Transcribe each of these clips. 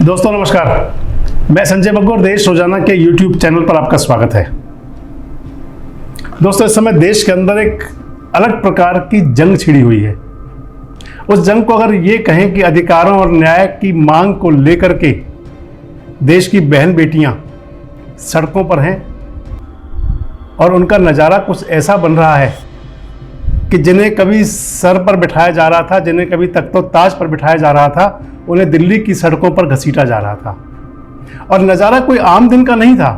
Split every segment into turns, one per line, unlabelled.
दोस्तों नमस्कार, मैं संजय बग्गू, देश रोजाना के YouTube चैनल पर आपका स्वागत है। दोस्तों इस समय देश के अंदर एक अलग प्रकार की जंग छिड़ी हुई है। उस जंग को अगर ये कहें कि अधिकारों और न्याय की मांग को लेकर के देश की बहन बेटियां सड़कों पर हैं और उनका नज़ारा कुछ ऐसा बन रहा है कि जिन्हें कभी सर पर बिठाया जा रहा था, जिन्हें कभी तख्तो ताज पर बिठाया जा रहा था, उन्हें दिल्ली की सड़कों पर घसीटा जा रहा था। और नज़ारा कोई आम दिन का नहीं था,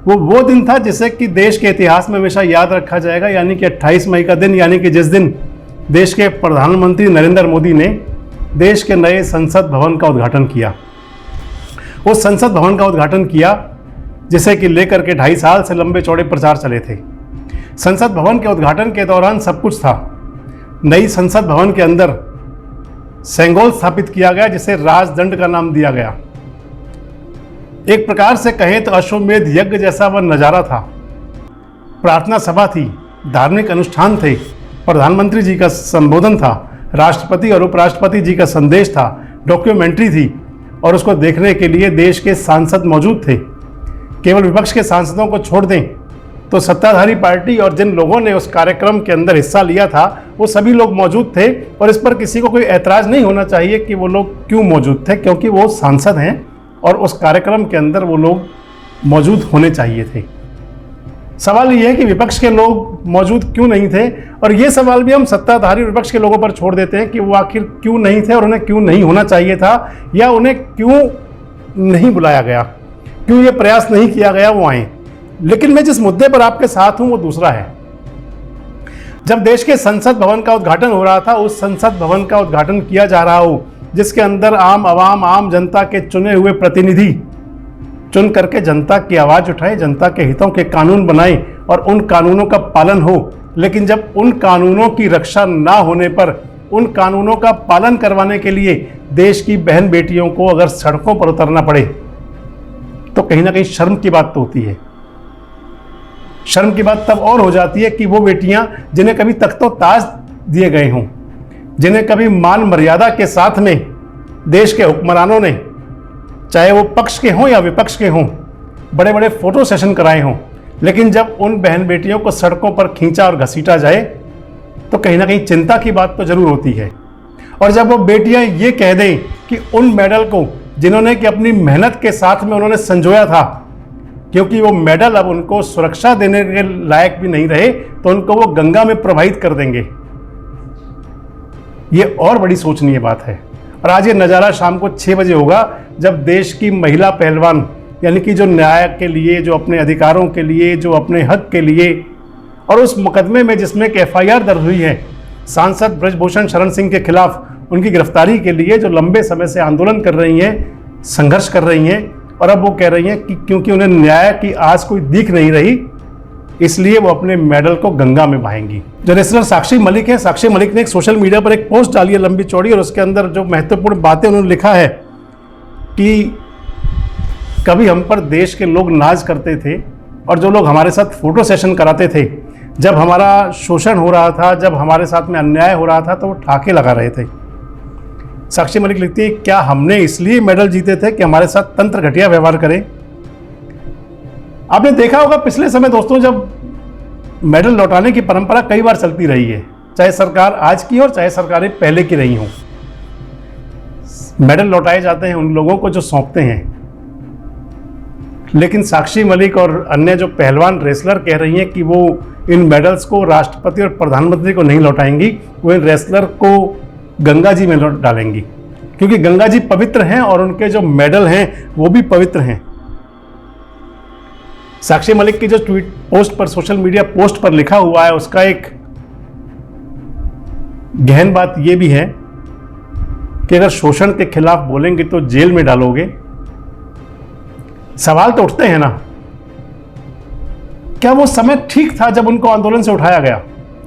वो दिन था जिसे कि देश के इतिहास में हमेशा याद रखा जाएगा, यानी कि 28 मई का दिन, यानी कि जिस दिन देश के प्रधानमंत्री नरेंद्र मोदी ने देश के नए संसद भवन का उद्घाटन किया। उस संसद भवन का उद्घाटन किया जिसे कि लेकर के 2.5 साल से लंबे चौड़े प्रचार चले थे। संसद भवन के उद्घाटन के दौरान सब कुछ था। नई संसद भवन के अंदर सेंगोल स्थापित किया गया जिसे राजदंड का नाम दिया गया। एक प्रकार से कहें तो अश्वमेध यज्ञ जैसा वह नज़ारा था। प्रार्थना सभा थी, धार्मिक अनुष्ठान थे, प्रधानमंत्री जी का संबोधन था, राष्ट्रपति और उपराष्ट्रपति जी का संदेश था, डॉक्यूमेंट्री थी और उसको देखने के लिए देश के सांसद मौजूद थे। केवल विपक्ष के सांसदों को छोड़ दें तो सत्ताधारी पार्टी और जिन लोगों ने उस कार्यक्रम के अंदर हिस्सा लिया था वो सभी लोग मौजूद थे और इस पर किसी को कोई ऐतराज़ नहीं होना चाहिए कि वो लोग क्यों मौजूद थे, क्योंकि वो सांसद हैं और उस कार्यक्रम के अंदर वो लोग मौजूद होने चाहिए थे। सवाल ये है कि विपक्ष के लोग मौजूद क्यों नहीं थे, और ये सवाल भी हम सत्ताधारी विपक्ष के लोगों पर छोड़ देते हैं कि वो आखिर क्यों नहीं थे और उन्हें क्यों नहीं होना चाहिए था, या उन्हें क्यों नहीं बुलाया गया, क्यों ये प्रयास नहीं किया गया वो आए। लेकिन मैं जिस मुद्दे पर आपके साथ हूं वो दूसरा है। जब देश के संसद भवन का उद्घाटन हो रहा था, उस संसद भवन का उद्घाटन किया जा रहा हो जिसके अंदर आम आवाम, आम जनता के चुने हुए प्रतिनिधि चुन करके जनता की आवाज़ उठाए, जनता के हितों के कानून बनाए और उन कानूनों का पालन हो। लेकिन जब उन कानूनों की रक्षा ना होने पर, उन कानूनों का पालन करवाने के लिए देश की बहन बेटियों को अगर सड़कों पर उतरना पड़े तो कहीं ना कहीं शर्म की बात तो होती है। शर्म की बात तब और हो जाती है कि वो बेटियां जिन्हें कभी तख्तो ताज दिए गए हों, जिन्हें कभी मान मर्यादा के साथ में देश के हुक्मरानों ने, चाहे वो पक्ष के हों या विपक्ष के हों, बड़े बड़े फोटो सेशन कराए हों, लेकिन जब उन बहन बेटियों को सड़कों पर खींचा और घसीटा जाए तो कहीं ना कहीं चिंता की बात तो जरूर होती है। और जब वो बेटियां ये कह दें कि उन मेडल को जिन्होंने कि अपनी मेहनत के साथ में उन्होंने संजोया था, क्योंकि वो मेडल अब उनको सुरक्षा देने के लायक भी नहीं रहे, तो उनको वो गंगा में प्रवाहित कर देंगे, ये और बड़ी सोचनीय बात है। और आज ये नज़ारा शाम को 6 बजे होगा जब देश की महिला पहलवान, यानी कि जो न्याय के लिए, जो अपने अधिकारों के लिए, जो अपने हक के लिए, और उस मुकदमे में जिसमें एक FIR दर्ज हुई है सांसद ब्रजभूषण शरण सिंह के खिलाफ, उनकी गिरफ्तारी के लिए जो लंबे समय से आंदोलन कर रही हैं, संघर्ष कर रही हैं, और अब वो कह रही हैं कि क्योंकि उन्हें न्याय की आज कोई दिख नहीं रही इसलिए वो अपने मेडल को गंगा में बहाएंगी। जो रेसलर साक्षी मलिक है, साक्षी मलिक ने एक सोशल मीडिया पर एक पोस्ट डाली है लंबी चौड़ी, और उसके अंदर जो महत्वपूर्ण बातें उन्होंने लिखा है कि कभी हम पर देश के लोग नाज करते थे और जो लोग हमारे साथ फोटो सेशन कराते थे, जब हमारा शोषण हो रहा था, जब हमारे साथ में अन्याय हो रहा था तो वो ठाके लगा रहे थे। साक्षी मलिक लिखती है, क्या हमने इसलिए मेडल जीते थे कि हमारे साथ तंत्र घटिया व्यवहार करें? आपने देखा होगा पिछले समय दोस्तों, जब मेडल लौटाने की परंपरा कई बार चलती रही है, चाहे सरकार आज की और चाहे सरकारें पहले की रही हों। मेडल लौटाए जाते हैं उन लोगों को जो सौंपते हैं, लेकिन साक्षी मलिक और अन्य जो पहलवान रेसलर कह रही हैं कि वो इन मेडल्स को राष्ट्रपति और प्रधानमंत्री को नहीं लौटाएंगी, वो इन रेसलर को गंगा जी में लौट डालेंगी, क्योंकि गंगा जी पवित्र हैं और उनके जो मेडल हैं वो भी पवित्र हैं। साक्षी मलिक की जो ट्वीट पोस्ट पर, सोशल मीडिया पोस्ट पर लिखा हुआ है, उसका एक गहन बात यह भी है कि अगर शोषण के खिलाफ बोलेंगे तो जेल में डालोगे। सवाल तो उठते हैं ना, क्या वो समय ठीक था जब उनको आंदोलन से उठाया गया,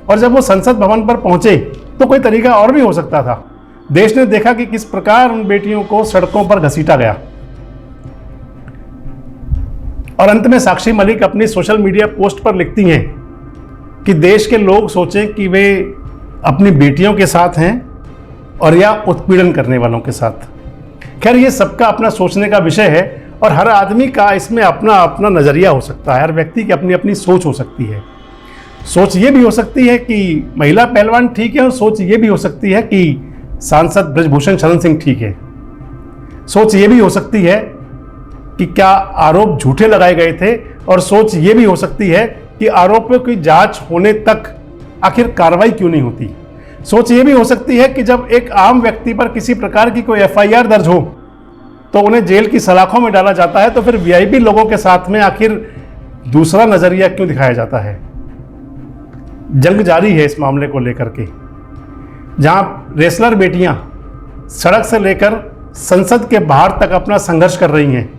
और जब वो संसद भवन पर पहुंचे तो कोई तरीका और भी हो सकता था। देश ने देखा कि किस प्रकार उन बेटियों को सड़कों पर घसीटा गया, और अंत में साक्षी मलिक अपनी सोशल मीडिया पोस्ट पर लिखती हैं कि देश के लोग सोचें कि वे अपनी बेटियों के साथ हैं और या उत्पीड़न करने वालों के साथ। खैर ये सबका अपना सोचने का विषय है और हर आदमी का इसमें अपना अपना नज़रिया हो सकता है, हर व्यक्ति की अपनी अपनी सोच हो सकती है। सोच ये भी हो सकती है कि महिला पहलवान ठीक है और सोच ये भी हो सकती है कि सांसद ब्रजभूषण शरण सिंह ठीक है। सोच ये भी हो सकती है कि क्या आरोप झूठे लगाए गए थे और सोच ये भी हो सकती है कि आरोपों की जांच होने तक आखिर कार्रवाई क्यों नहीं होती। सोच ये भी हो सकती है कि जब एक आम व्यक्ति पर किसी प्रकार की कोई एफआईआर दर्ज हो तो उन्हें जेल की सलाखों में डाला जाता है, तो फिर वीआईपी लोगों के साथ में आखिर दूसरा नजरिया क्यों दिखाया जाता है। जंग जारी है इस मामले को लेकर के, जहां रेसलर बेटियां सड़क से लेकर संसद के बाहर तक अपना संघर्ष कर रही हैं।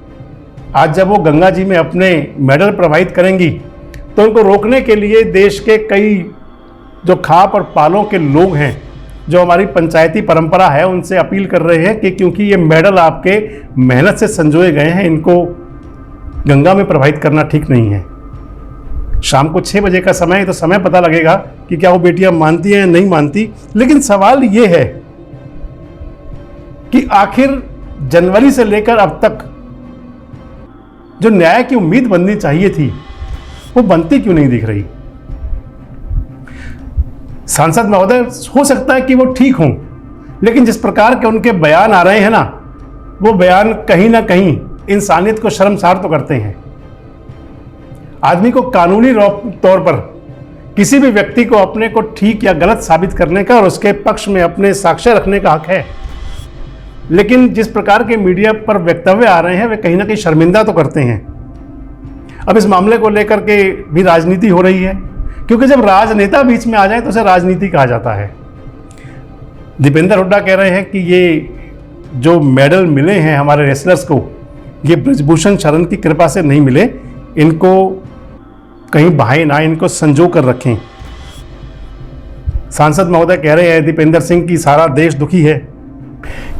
आज जब वो गंगा जी में अपने मेडल प्रवाहित करेंगी तो उनको रोकने के लिए देश के कई जो खाप और पालों के लोग हैं, जो हमारी पंचायती परंपरा है, उनसे अपील कर रहे हैं कि क्योंकि ये मेडल आपके मेहनत से संजोए गए हैं, इनको गंगा में प्रवाहित करना ठीक नहीं है। शाम को 6 बजे का समय है तो समय पता लगेगा कि क्या वो बेटियां मानती हैं या नहीं मानती। लेकिन सवाल ये है कि आखिर जनवरी से लेकर अब तक जो न्याय की उम्मीद बननी चाहिए थी वो बनती क्यों नहीं दिख रही। सांसद महोदय हो सकता है कि वो ठीक हों, लेकिन जिस प्रकार के उनके बयान आ रहे हैं ना, वो बयान कहीं ना कहीं इंसानियत को शर्मसार तो करते हैं। आदमी को कानूनी तौर पर किसी भी व्यक्ति को अपने को ठीक या गलत साबित करने का और उसके पक्ष में अपने साक्ष्य रखने का हक है, लेकिन जिस प्रकार के मीडिया पर वक्तव्य आ रहे हैं वे कहीं ना कहीं शर्मिंदा तो करते हैं। अब इस मामले को लेकर के भी राजनीति हो रही है, क्योंकि जब राजनेता बीच में आ जाए तो उसे राजनीति कहा जाता है। दीपेंद्र हुड्डा कह रहे हैं कि ये जो मेडल मिले हैं हमारे रेसलर्स को, ये ब्रजभूषण शरण की कृपा से नहीं मिले, इनको कहीं बहाए ना, इनको संजो कर रखें। सांसद महोदय कह रहे हैं दीपेंद्र सिंह की सारा देश दुखी है।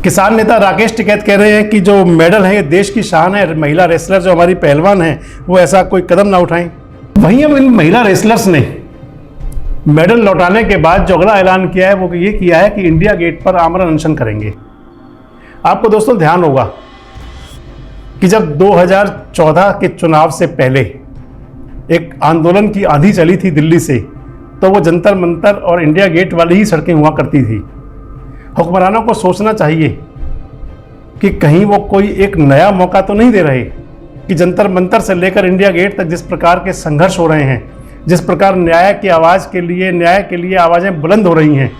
किसान नेता राकेश टिकैत कह रहे हैं कि जो मेडल है ये देश की शान है, महिला रेसलर जो हमारी पहलवान हैं वो ऐसा कोई कदम ना उठाएं। वहीं अब इन महिला रेसलर्स ने मेडल लौटाने के बाद जो अगला ऐलान किया है वो ये किया है कि इंडिया गेट पर आमरण अनशन करेंगे। आपको दोस्तों ध्यान होगा कि जब 2014 के चुनाव से पहले एक आंदोलन की आंधी चली थी दिल्ली से, तो वो जंतर मंतर और इंडिया गेट वाली ही सड़कें हुआ करती थी। हुक्मरानों को सोचना चाहिए कि कहीं वो कोई एक नया मौका तो नहीं दे रहे कि जंतर मंतर से लेकर इंडिया गेट तक जिस प्रकार के संघर्ष हो रहे हैं, जिस प्रकार न्याय की आवाज़ के लिए, न्याय के लिए आवाज़ें बुलंद हो रही हैं,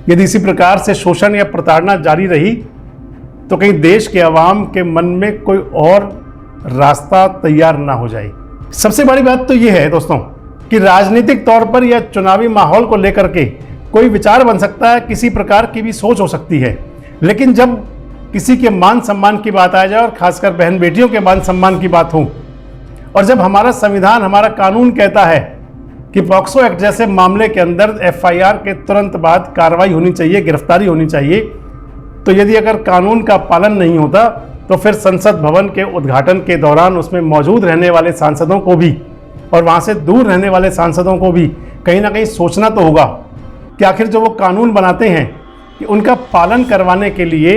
यदि इसी प्रकार से शोषण या प्रताड़ना जारी रही तो कहीं देश के अवाम के मन में कोई और रास्ता तैयार ना हो जाए। सबसे बड़ी बात तो ये है दोस्तों कि राजनीतिक तौर पर या चुनावी माहौल को लेकर के कोई विचार बन सकता है, किसी प्रकार की भी सोच हो सकती है, लेकिन जब किसी के मान सम्मान की बात आ जाए और खासकर बहन बेटियों के मान सम्मान की बात हो, और जब हमारा संविधान, हमारा कानून कहता है कि पॉक्सो एक्ट जैसे मामले के अंदर एफआईआर के तुरंत बाद कार्रवाई होनी चाहिए, गिरफ्तारी होनी चाहिए, तो यदि अगर कानून का पालन नहीं होता तो फिर संसद भवन के उद्घाटन के दौरान उसमें मौजूद रहने वाले सांसदों को भी और वहाँ से दूर रहने वाले सांसदों को भी कहीं ना कहीं सोचना तो होगा कि आखिर जो वो कानून बनाते हैं कि उनका पालन करवाने के लिए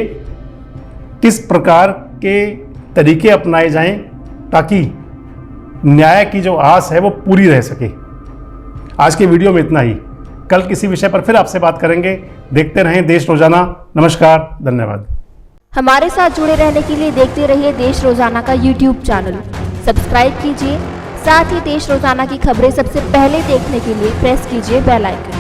किस प्रकार के तरीके अपनाए जाएं ताकि न्याय की जो आस है वो पूरी रह सके। आज के वीडियो में इतना ही। कल किसी विषय पर फिर आपसे बात करेंगे। देखते रहें देश रोजाना। नमस्कार, धन्यवाद।
हमारे साथ जुड़े रहने के लिए देखते रहिए देश रोजाना का यूट्यूब चैनल सब्सक्राइब कीजिए। साथ ही देश रोजाना की खबरें सबसे पहले देखने के लिए प्रेस कीजिए बेल आइकन।